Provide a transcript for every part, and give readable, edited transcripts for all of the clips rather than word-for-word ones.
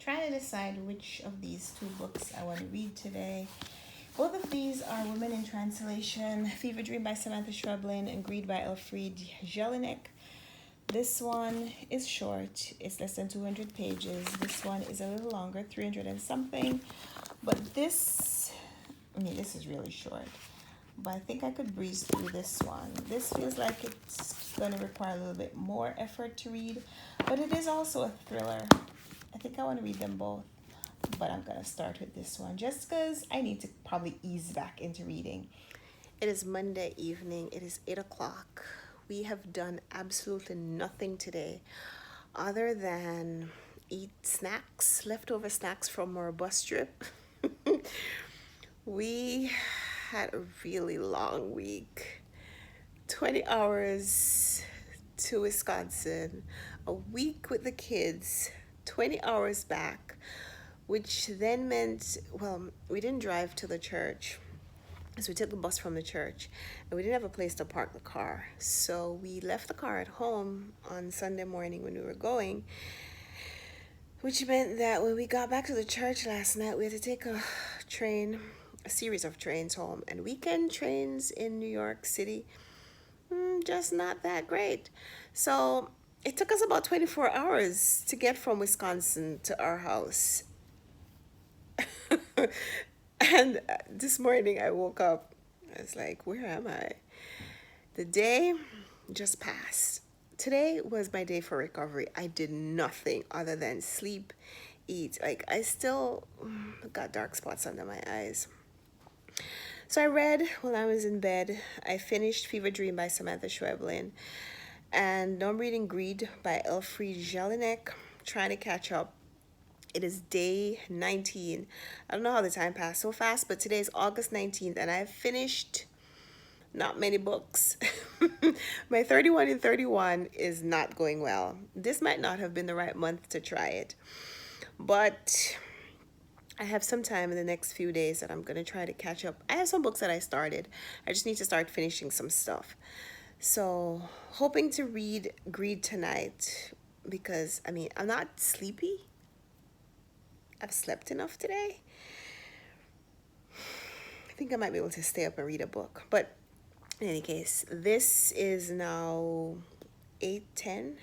trying to decide which of these two books I want to read today. Both of these are Women in Translation, Fever Dream by Samantha Schweblin and Greed by Elfriede Jelinek. This one is short. It's less than 200 pages. This one is a little longer, 300 and something. But this is really short. But I think I could breeze through this one. This feels like it's going to require a little bit more effort to read. But it is also a thriller. I think I want to read them both. But I'm going to start with this one just because I need to probably ease back into reading. It is Monday evening. It is 8 o'clock. We have done absolutely nothing today other than eat snacks, leftover snacks from our bus trip. We had a really long week. 20 hours to Wisconsin, a week with the kids, 20 hours back, which then meant, well, we didn't drive to the church. So we took the bus from the church and we didn't have a place to park the car. So we left the car at home on Sunday morning when we were going, which meant that when we got back to the church last night, we had to take a series of trains home. And weekend trains in New York City, just not that great. So it took us about 24 hours to get from Wisconsin to our house. And this morning I woke up, I was like, where am I? The day just passed. Today was my day for recovery. I did nothing other than sleep, eat. Like, I still got dark spots under my eyes. So I read while I was in bed. I finished Fever Dream by Samantha Schweblin. And now I'm reading Greed by Elfriede Jelinek, trying to catch up. It is day 19. I don't know how the time passed so fast, but today is August 19th, and I've finished not many books. My 31 in 31 is not going well. This might not have been the right month to try it, but I have some time in the next few days that I'm going to try to catch up. I have some books that I started. I just need to start finishing some stuff. So, hoping to read Greed tonight because, I'm not sleepy. I've slept enough today. I think I might be able to stay up and read a book. But in any case, this is now 8:10,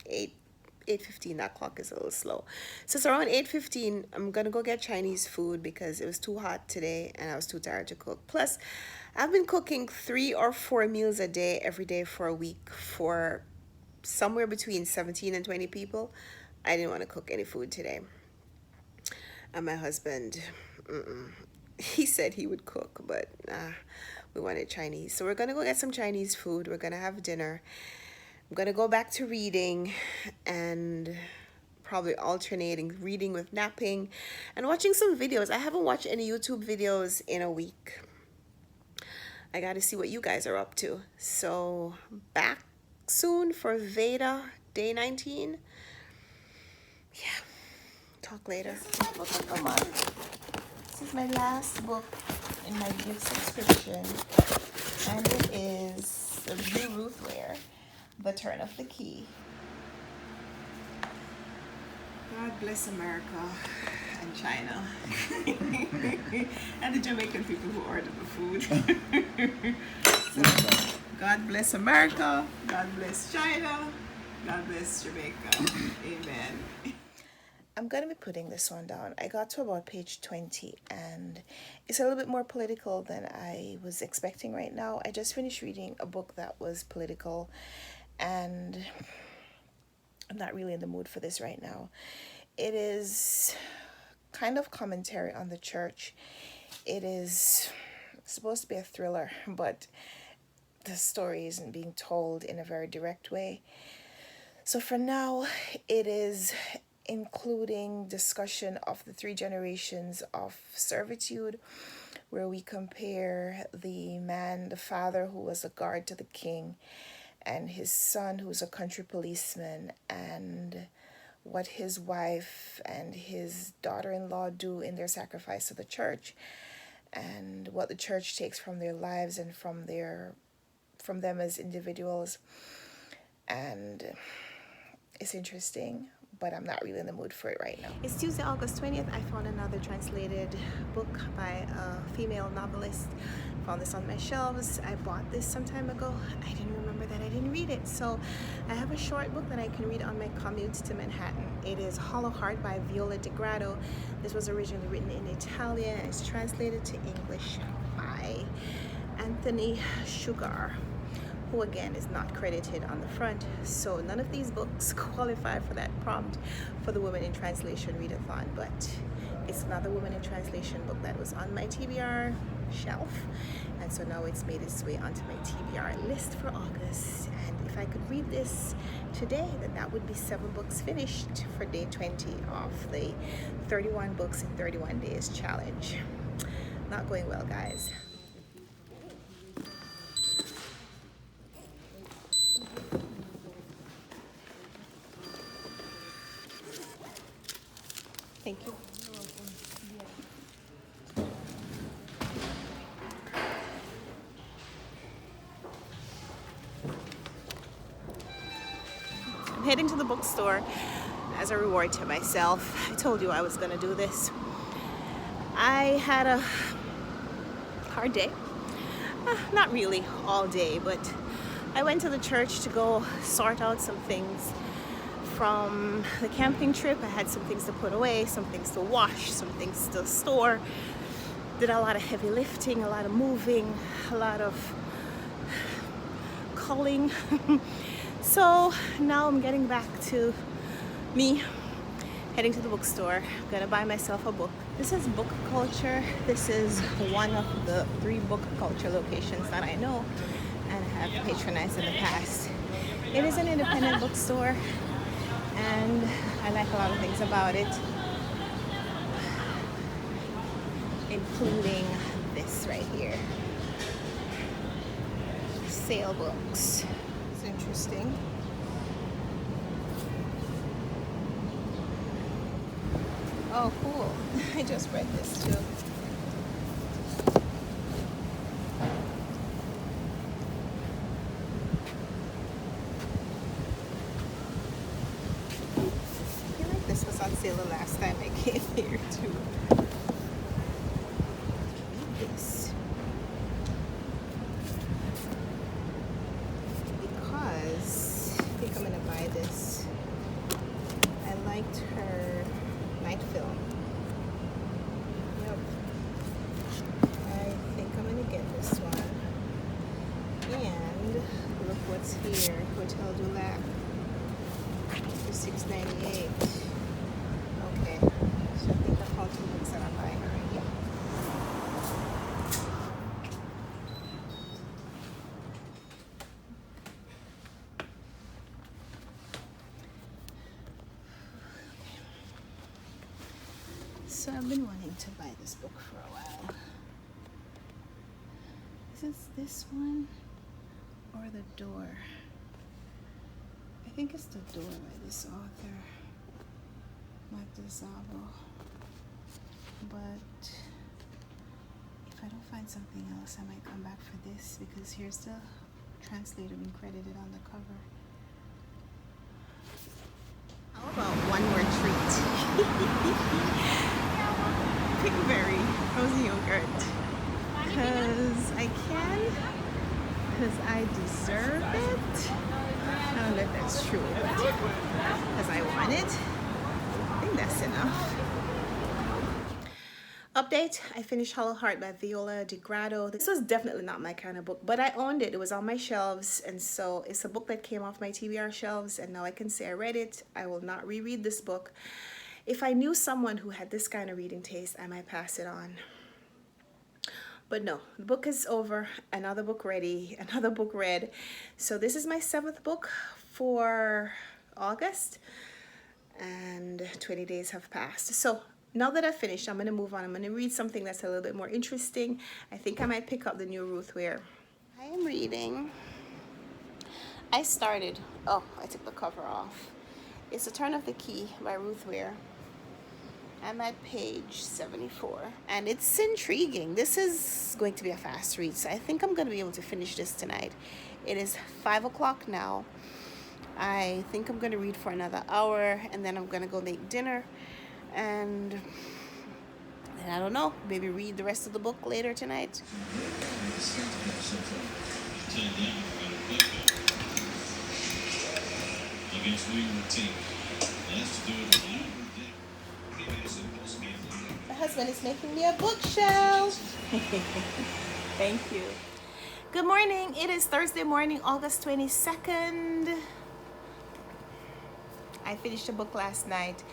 8:15. That clock is a little slow. So it's around 8:15. I'm going to go get Chinese food because it was too hot today and I was too tired to cook. Plus, I've been cooking 3 or 4 meals a day every day for a week for somewhere between 17 and 20 people. I didn't want to cook any food today. And my husband, he said he would cook, but we wanted Chinese. So we're going to go get some Chinese food. We're going to have dinner. I'm going to go back to reading and probably alternating reading with napping and watching some videos. I haven't watched any YouTube videos in a week. I got to see what you guys are up to. So back soon for VEDA day 19. Yeah. Talk later. This is my book of the month. This is my last book in my gift subscription, and it is the Blue Ruth Ware, The Turn of the Key. God bless America and China and the Jamaican people who ordered the food. So, God bless America, God bless China, God bless Jamaica. Amen. I'm going to be putting this one down. I got to about page 20 and it's a little bit more political than I was expecting right now. I just finished reading a book that was political and I'm not really in the mood for this right now. It is kind of commentary on the church. It is supposed to be a thriller, but the story isn't being told in a very direct way. So for now, it is including discussion of the 3 generations of servitude, where we compare the father who was a guard to the king, and his son who's a country policeman, and what his wife and his daughter-in-law do in their sacrifice to the church, and what the church takes from their lives and from them as individuals. And it's interesting, but I'm not really in the mood for it right now. It's Tuesday, August 20th. I found another translated book by a female novelist. Found this on my shelves. I bought this some time ago. I didn't remember that I didn't read it. So I have a short book that I can read on my commute to Manhattan. It is Hollow Heart by Viola Di Grado. This was originally written in Italian and it's translated to English by Anthony Sugar, who again is not credited on the front. So none of these books qualify for that prompt for the Women in Translation Readathon, but it's another Women in Translation book that was on my TBR shelf, and so now it's made its way onto my TBR list for August. And if I could read this today, then that would be 7 books finished for day 20 of the 31 books in 31 days challenge. Not going well, guys. Thank you. I'm heading to the bookstore as a reward to myself. I told you I was gonna do this. I had a hard day. Not really all day, but I went to the church to go sort out some things from the camping trip. I had some things to put away, some things to wash, some things to store. Did a lot of heavy lifting, a lot of moving, a lot of culling. So now I'm getting back to me, heading to the bookstore. I'm gonna buy myself a book. This is Book Culture. This is one of the 3 Book Culture locations that I know and have patronized in the past. It is an independent bookstore, and I like a lot of things about it, including this right here. Sale books. It's interesting. Oh, cool. I just read this too. This was on sale the last time I came here too. Read this because I think I'm gonna buy this. I liked her night film. Yep. I think I'm gonna get this one. And look what's here. Hotel du Lac for $6.98. Okay, so I think I've all 2 books that I'm buying already. So I've been wanting to buy this book for a while. Is it this one or The Door? I think it's The Door by this author, Magda Szabo. But if I don't find something else, I might come back for this, because here's the translator being credited on the cover. How about one more treat? Pickleberry frozen yogurt. Because I can, because I deserve it. I don't know if that's true, but because I want it, I think that's enough. Update, I finished Hollow Heart by Viola Di Grado. This was definitely not my kind of book, but I owned it. It was on my shelves, and so it's a book that came off my TBR shelves, and now I can say I read it. I will not reread this book. If I knew someone who had this kind of reading taste, I might pass it on. But no, the book is over, another book ready, another book read. So this is my 7th book for August, and 20 days have passed. So now that I've finished, I'm going to move on. I'm going to read something that's a little bit more interesting. I think I might pick up the new Ruth Ware. I am reading. I took the cover off. It's The Turn of the Key by Ruth Ware. I'm at page 74, and it's intriguing. This is going to be a fast read, so I think I'm going to be able to finish this tonight. It is 5 o'clock now, I think I'm going to read for another hour, and then I'm going to go make dinner, and then I don't know, maybe read the rest of the book later tonight. My husband is making me a bookshelf. Thank you. Good morning. It is Thursday morning, August 22nd. I finished a book last night.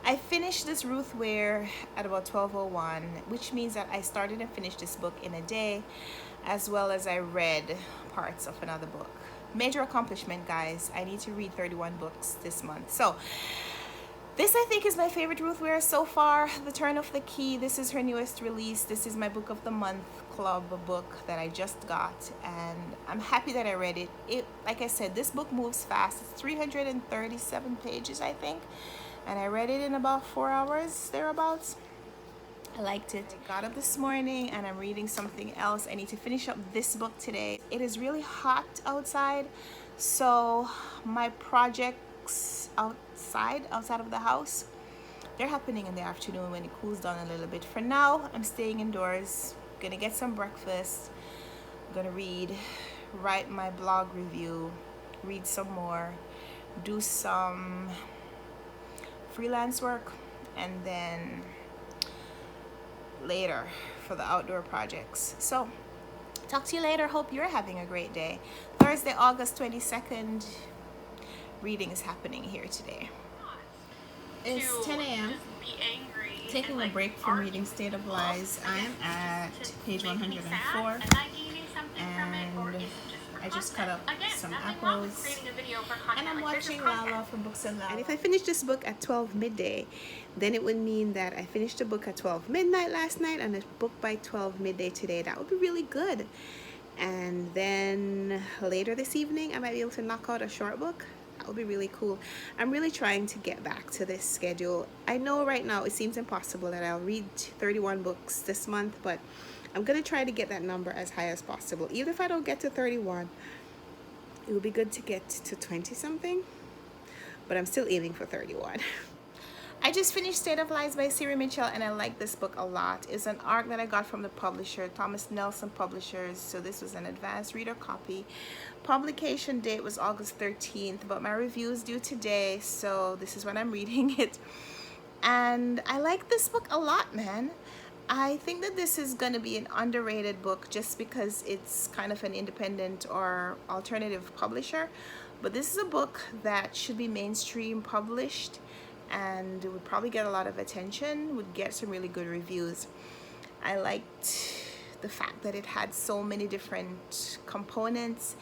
I finished this Ruth Ware at about 12:01, which means that I started and finished this book in a day, as well as I read parts of another book. Major accomplishment, guys. I need to read 31 books this month. So this, I think, is my favorite Ruth Ware so far. The Turn of the Key. This is her newest release. This is my book of the month club book that I just got, and I'm happy that I read it. Like I said, this book moves fast. It's 337 pages, I think, and I read it in about 4 hours, thereabouts. I liked it. I got up this morning and I'm reading something else. I need to finish up this book today. It is really hot outside, so my projects outside of the house, they're happening in the afternoon when it cools down a little bit. For now, I'm staying indoors, gonna get some breakfast, gonna write my blog review, read some more, do some freelance work, and then later for the outdoor projects. So talk to you later. Hope you're having a great day. Thursday, August 22nd. Reading is happening here today. It's 10 a.m. Taking a break from reading State of Lies. I'm at page 104, and I just cut up some apples, and I'm watching Lala from Books and Lala. And if I finish this book at 12 midday, then it would mean that I finished the book at 12 midnight last night and a book by 12 midday today. That would be really good. And then later this evening, I might be able to knock out a short book. That would be really cool. I'm really trying to get back to this schedule. I know right now it seems impossible that I'll read 31 books this month, but I'm going to try to get that number as high as possible. Even if I don't get to 31, it would be good to get to 20 something, but I'm still aiming for 31. I just finished State of Lies by Siri Mitchell, and I like this book a lot. It's an ARC that I got from the publisher, Thomas Nelson Publishers, so this was an advanced reader copy. Publication date was August 13th, but my review is due today, so this is when I'm reading it. And I like this book a lot, man. I think that this is going to be an underrated book just because it's kind of an independent or alternative publisher, but this is a book that should be mainstream published, and it would probably get a lot of attention, would get some really good reviews. I liked the fact that it had so many different components.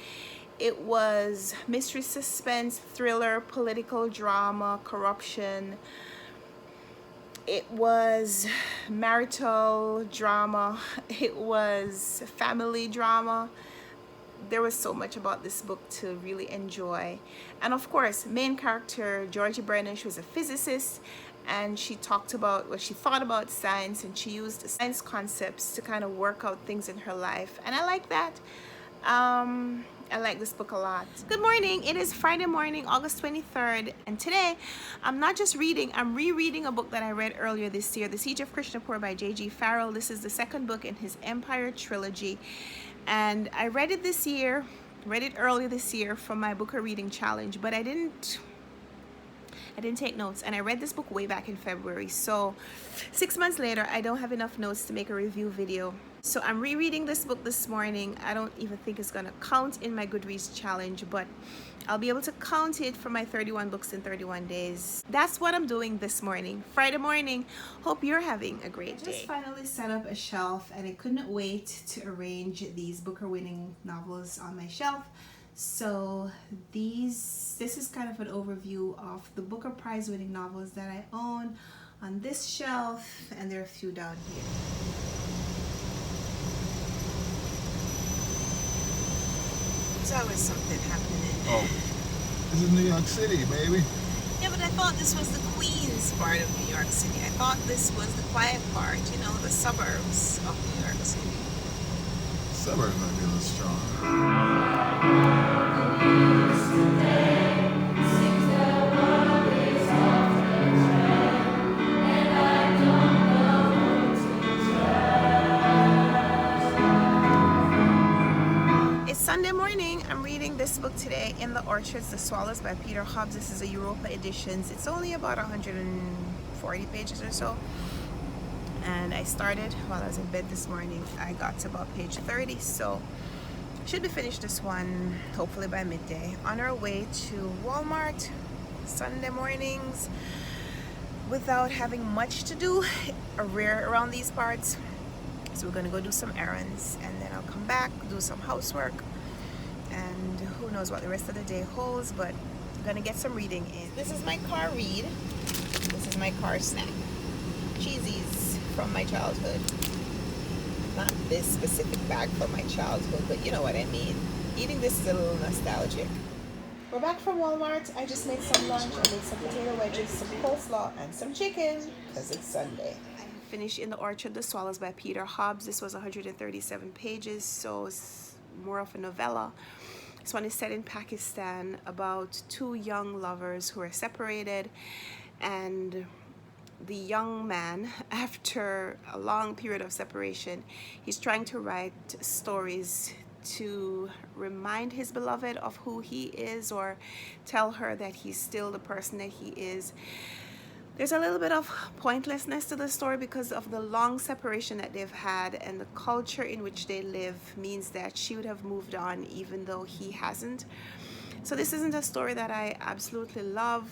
It was mystery, suspense, thriller, political drama, corruption. It was marital drama. It was family drama. There was so much about this book to really enjoy. And of course, main character Georgie Brennan, she was a physicist, and she talked about what she thought about science, and she used science concepts to kind of work out things in her life, and I like that. I like this book a lot. Good morning. It is Friday morning, August 23rd, and today I'm not just reading, I'm rereading a book that I read earlier this year, The Siege of Krishnapur by J.G. Farrell. This is the second book in his Empire trilogy, and I read it earlier this year from my Booker Reading Challenge, but I didn't take notes, and I read this book way back in February, so 6 months later I don't have enough notes to make a review video. So I'm rereading this book this morning. I don't even think it's gonna count in my Goodreads challenge, but I'll be able to count it for my 31 books in 31 days. That's what I'm doing this morning, Friday morning. Hope you're having a great day. I just finally set up a shelf, and I couldn't wait to arrange these Booker winning novels on my shelf. So this is kind of an overview of the Booker Prize winning novels that I own on this shelf, and there are a few down here. There's always something happening. Oh, this is New York City, baby. Yeah, but I thought this was the Queens part of New York City. I thought this was the quiet part, you know, the suburbs of New York City. Suburbs might be a little strong. book today, In the Orchards, The Swallows by Peter Hobbs. This is a Europa Editions. It's only about 140 pages or so. And I started while I was in bed this morning. I got to about page 30, so should be finished this one hopefully by midday. On our way to Walmart Sunday mornings without having much to do, rare around these parts. So we're gonna go do some errands and then I'll come back, do some housework, and who knows what the rest of the day holds, but I'm gonna get some reading in. This is my car read. This is my car snack. Cheesies from my childhood. Not this specific bag from my childhood, but you know what I mean. Eating this is a little nostalgic. We're back from Walmart. I just made some lunch. I made some potato wedges, some coleslaw, and some chicken because it's Sunday. I finished In the Orchard, The Swallows by Peter Hobbs. This was 137 pages, so it's more of a novella. This one is set in Pakistan about two young lovers who are separated, and the young man, after a long period of separation, he's trying to write stories to remind his beloved of who he is, or tell her that he's still the person that he is. There's a little bit of pointlessness to the story because of the long separation that they've had, and the culture in which they live means that she would have moved on even though he hasn't. So this isn't a story that I absolutely love.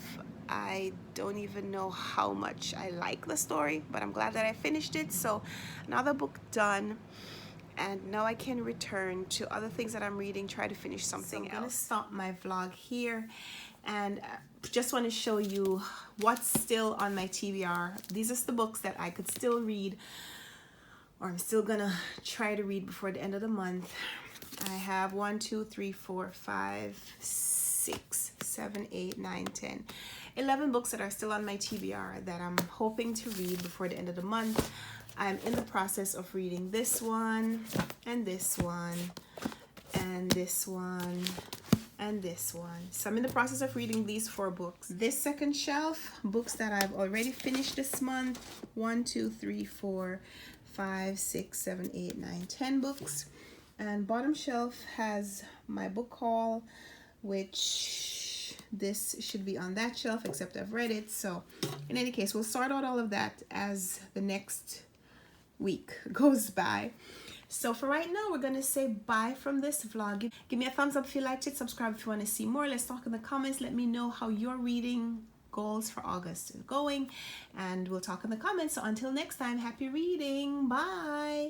I don't even know how much I like the story, but I'm glad that I finished it. So another book done, and now I can return to other things that I'm reading, try to finish something else. I'm gonna stop my vlog here and just want to show you what's still on my TBR. These are the books that I could still read, or I'm still gonna try to read before the end of the month. I have 1, 2, 3, 4, 5, 6, 7, 8, 9, 10, 11 books that are still on my TBR that I'm hoping to read before the end of the month. I'm in the process of reading this one, and this one, and this one, and this one. So I'm in the process of reading these 4 books. This second shelf, books that I've already finished this month. 1, 2, 3, 4, 5, 6, 7, 8, 9, 10 books. And bottom shelf has my book haul, which this should be on that shelf, except I've read it. So in any case, we'll sort out all of that as the next week goes by. So for right now, we're gonna say bye from this vlog. Give me a thumbs up if you liked it, subscribe if you want to see more. Let's talk in the comments. Let me know how your reading goals for August is going, and we'll talk in the comments. So until next time, happy reading. Bye.